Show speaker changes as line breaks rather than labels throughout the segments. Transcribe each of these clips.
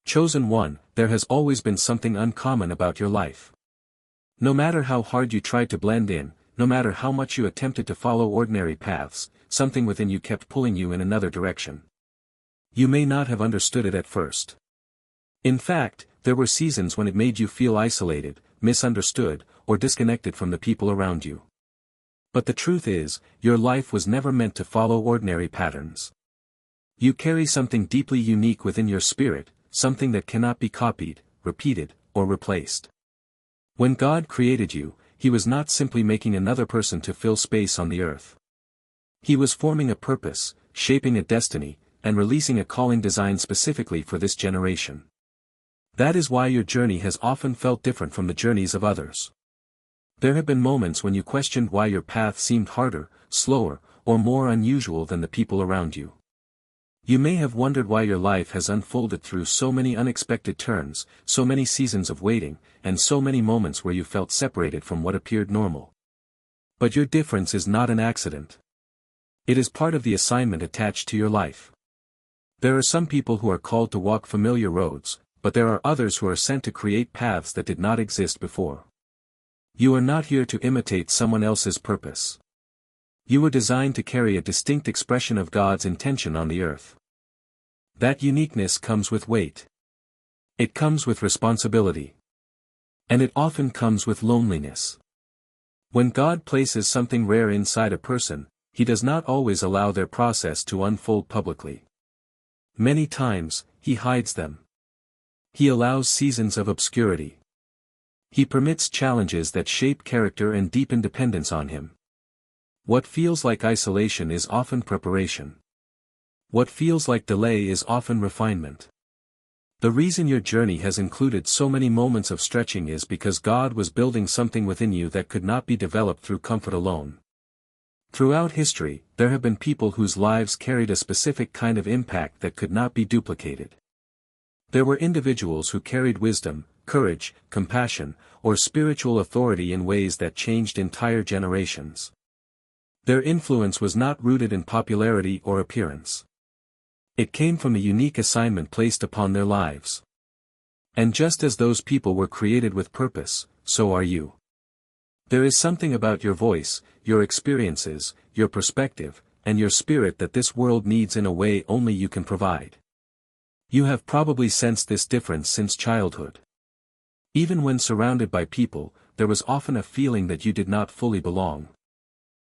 Chosen one, there has always been something uncommon about your life. No matter how hard you tried to blend in, no matter how much you attempted to follow ordinary paths, something within you kept pulling you in another direction. You may not have understood it at first. In fact, there were seasons when it made you feel isolated, misunderstood, or disconnected from the people around you. But the truth is, your life was never meant to follow ordinary patterns. You carry something deeply unique within your spirit, something that cannot be copied, repeated, or replaced. When God created you, He was not simply making another person to fill space on the earth. He was forming a purpose, shaping a destiny, and releasing a calling designed specifically for this generation. That is why your journey has often felt different from the journeys of others. There have been moments when you questioned why your path seemed harder, slower, or more unusual than the people around you. You may have wondered why your life has unfolded through so many unexpected turns, so many seasons of waiting, and so many moments where you felt separated from what appeared normal. But your difference is not an accident. It is part of the assignment attached to your life. There are some people who are called to walk familiar roads, but there are others who are sent to create paths that did not exist before. You are not here to imitate someone else's purpose. You were designed to carry a distinct expression of God's intention on the earth. That uniqueness comes with weight. It comes with responsibility. And it often comes with loneliness. When God places something rare inside a person, He does not always allow their process to unfold publicly. Many times, He hides them. He allows seasons of obscurity. He permits challenges that shape character and deepen dependence on Him. What feels like isolation is often preparation. What feels like delay is often refinement. The reason your journey has included so many moments of stretching is because God was building something within you that could not be developed through comfort alone. Throughout history, there have been people whose lives carried a specific kind of impact that could not be duplicated. There were individuals who carried wisdom, courage, compassion, or spiritual authority in ways that changed entire generations. Their influence was not rooted in popularity or appearance. It came from a unique assignment placed upon their lives. And just as those people were created with purpose, so are you. There is something about your voice, your experiences, your perspective, and your spirit that this world needs in a way only you can provide. You have probably sensed this difference since childhood. Even when surrounded by people, there was often a feeling that you did not fully belong.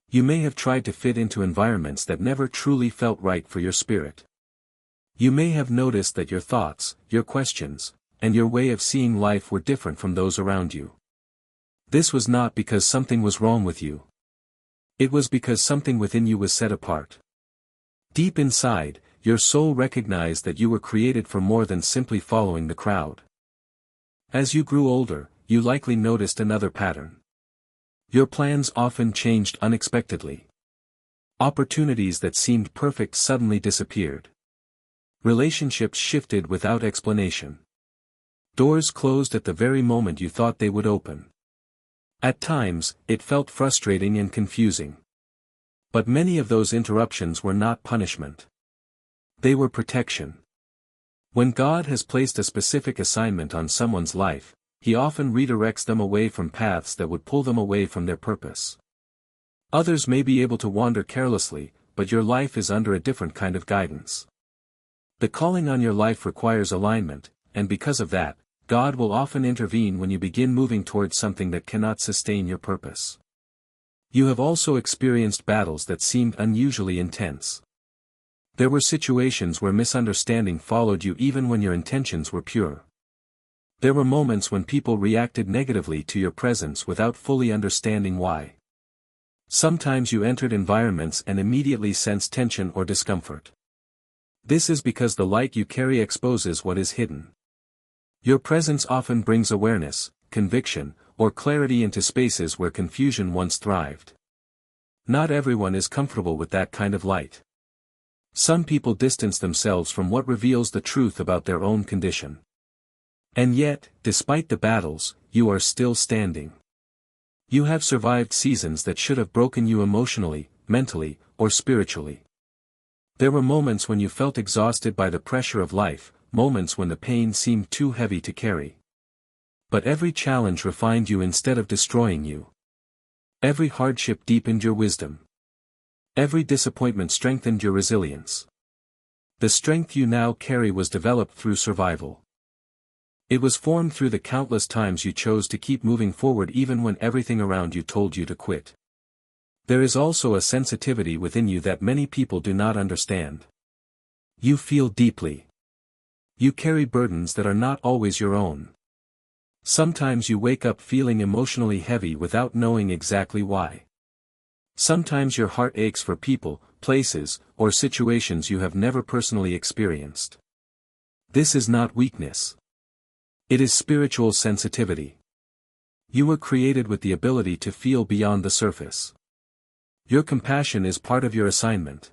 You may have tried to fit into environments that never truly felt right for your spirit. You may have noticed that your thoughts, your questions, and your way of seeing life were different from those around you. This was not because something was wrong with you. It was because something within you was set apart. Deep inside, your soul recognized that you were created for more than simply following the crowd. As you grew older, you likely noticed another pattern. Your plans often changed unexpectedly. Opportunities that seemed perfect suddenly disappeared. Relationships shifted without explanation. Doors closed at the very moment you thought they would open. At times, it felt frustrating and confusing. But many of those interruptions were not punishment. They were protection. When God has placed a specific assignment on someone's life, He often redirects them away from paths that would pull them away from their purpose. Others may be able to wander carelessly, but your life is under a different kind of guidance. The calling on your life requires alignment, and because of that, God will often intervene when you begin moving towards something that cannot sustain your purpose. You have also experienced battles that seemed unusually intense. There were situations where misunderstanding followed you even when your intentions were pure. There were moments when people reacted negatively to your presence without fully understanding why. Sometimes you entered environments and immediately sensed tension or discomfort. This is because the light you carry exposes what is hidden. Your presence often brings awareness, conviction, or clarity into spaces where confusion once thrived. Not everyone is comfortable with that kind of light. Some people distance themselves from what reveals the truth about their own condition. And yet, despite the battles, you are still standing. You have survived seasons that should have broken you emotionally, mentally, or spiritually. There were moments when you felt exhausted by the pressure of life, moments when the pain seemed too heavy to carry. But every challenge refined you instead of destroying you. Every hardship deepened your wisdom. Every disappointment strengthened your resilience. The strength you now carry was developed through survival. It was formed through the countless times you chose to keep moving forward even when everything around you told you to quit. There is also a sensitivity within you that many people do not understand. You feel deeply. You carry burdens that are not always your own. Sometimes you wake up feeling emotionally heavy without knowing exactly why. Sometimes your heart aches for people, places, or situations you have never personally experienced. This is not weakness. It is spiritual sensitivity. You were created with the ability to feel beyond the surface. Your compassion is part of your assignment.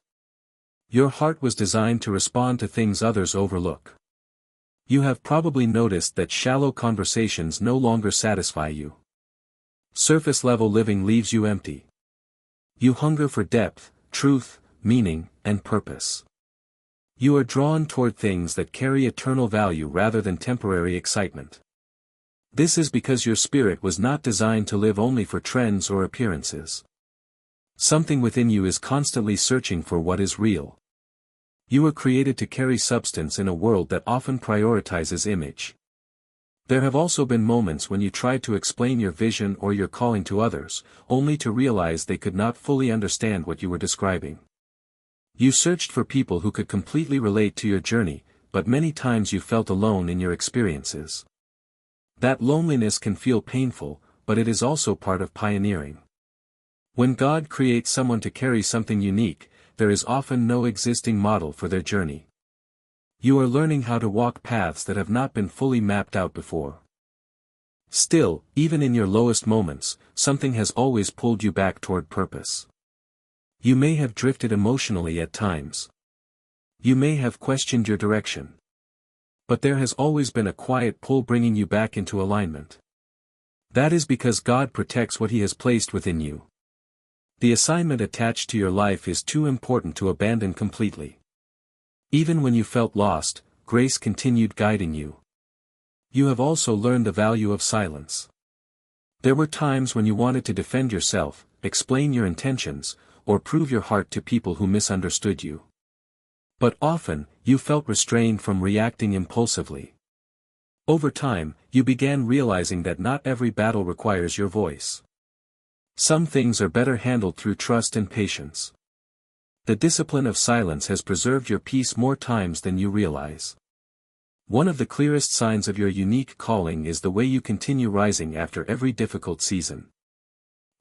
Your heart was designed to respond to things others overlook. You have probably noticed that shallow conversations no longer satisfy you. Surface-level living leaves you empty. You hunger for depth, truth, meaning, and purpose. You are drawn toward things that carry eternal value rather than temporary excitement. This is because your spirit was not designed to live only for trends or appearances. Something within you is constantly searching for what is real. You were created to carry substance in a world that often prioritizes image. There have also been moments when you tried to explain your vision or your calling to others, only to realize they could not fully understand what you were describing. You searched for people who could completely relate to your journey, but many times you felt alone in your experiences. That loneliness can feel painful, but it is also part of pioneering. When God creates someone to carry something unique, there is often no existing model for their journey. You are learning how to walk paths that have not been fully mapped out before. Still, even in your lowest moments, something has always pulled you back toward purpose. You may have drifted emotionally at times. You may have questioned your direction. But there has always been a quiet pull bringing you back into alignment. That is because God protects what He has placed within you. The assignment attached to your life is too important to abandon completely. Even when you felt lost, grace continued guiding you. You have also learned the value of silence. There were times when you wanted to defend yourself, explain your intentions, or prove your heart to people who misunderstood you. But often, you felt restrained from reacting impulsively. Over time, you began realizing that not every battle requires your voice. Some things are better handled through trust and patience. The discipline of silence has preserved your peace more times than you realize. One of the clearest signs of your unique calling is the way you continue rising after every difficult season.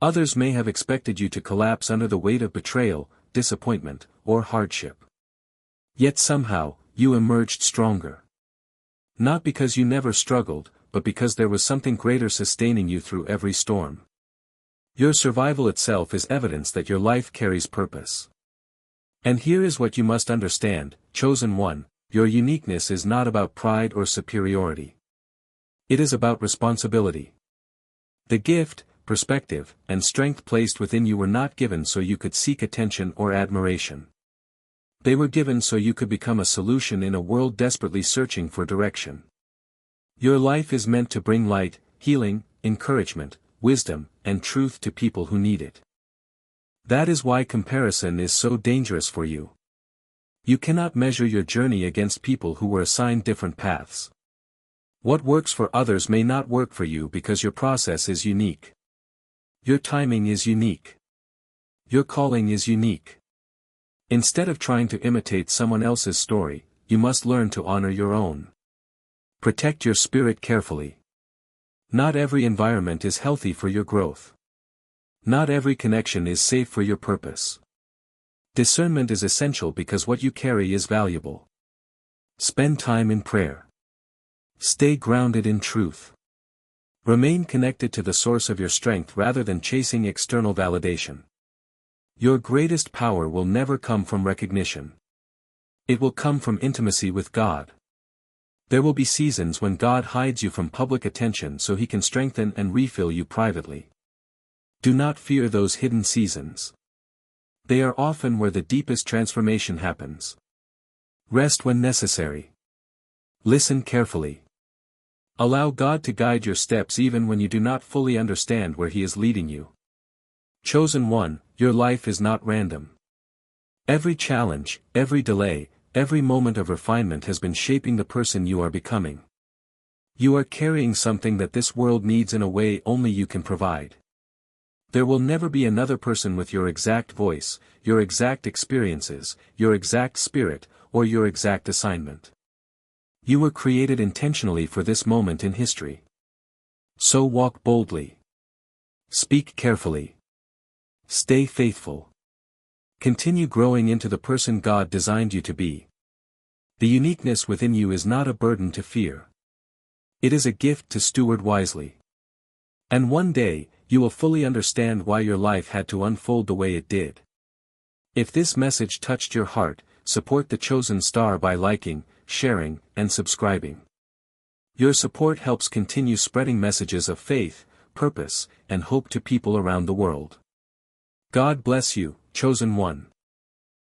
Others may have expected you to collapse under the weight of betrayal, disappointment, or hardship. Yet somehow, you emerged stronger. Not because you never struggled, but because there was something greater sustaining you through every storm. Your survival itself is evidence that your life carries purpose. And here is what you must understand, chosen one, your uniqueness is not about pride or superiority. It is about responsibility. The gift, perspective, and strength placed within you were not given so you could seek attention or admiration. They were given so you could become a solution in a world desperately searching for direction. Your life is meant to bring light, healing, encouragement, wisdom, and truth to people who need it. That is why comparison is so dangerous for you. You cannot measure your journey against people who were assigned different paths. What works for others may not work for you because your process is unique. Your timing is unique. Your calling is unique. Instead of trying to imitate someone else's story, you must learn to honor your own. Protect your spirit carefully. Not every environment is healthy for your growth. Not every connection is safe for your purpose. Discernment is essential because what you carry is valuable. Spend time in prayer. Stay grounded in truth. Remain connected to the source of your strength rather than chasing external validation. Your greatest power will never come from recognition. It will come from intimacy with God. There will be seasons when God hides you from public attention so He can strengthen and refill you privately. Do not fear those hidden seasons. They are often where the deepest transformation happens. Rest when necessary. Listen carefully. Allow God to guide your steps even when you do not fully understand where He is leading you. Chosen one, your life is not random. Every challenge, every delay, every moment of refinement has been shaping the person you are becoming. You are carrying something that this world needs in a way only you can provide. There will never be another person with your exact voice, your exact experiences, your exact spirit, or your exact assignment. You were created intentionally for this moment in history. So walk boldly. Speak carefully. Stay faithful. Continue growing into the person God designed you to be. The uniqueness within you is not a burden to fear. It is a gift to steward wisely. And one day, you will fully understand why your life had to unfold the way it did. If this message touched your heart, support the Chosen Star by liking, sharing, and subscribing. Your support helps continue spreading messages of faith, purpose, and hope to people around the world. God bless you, Chosen One.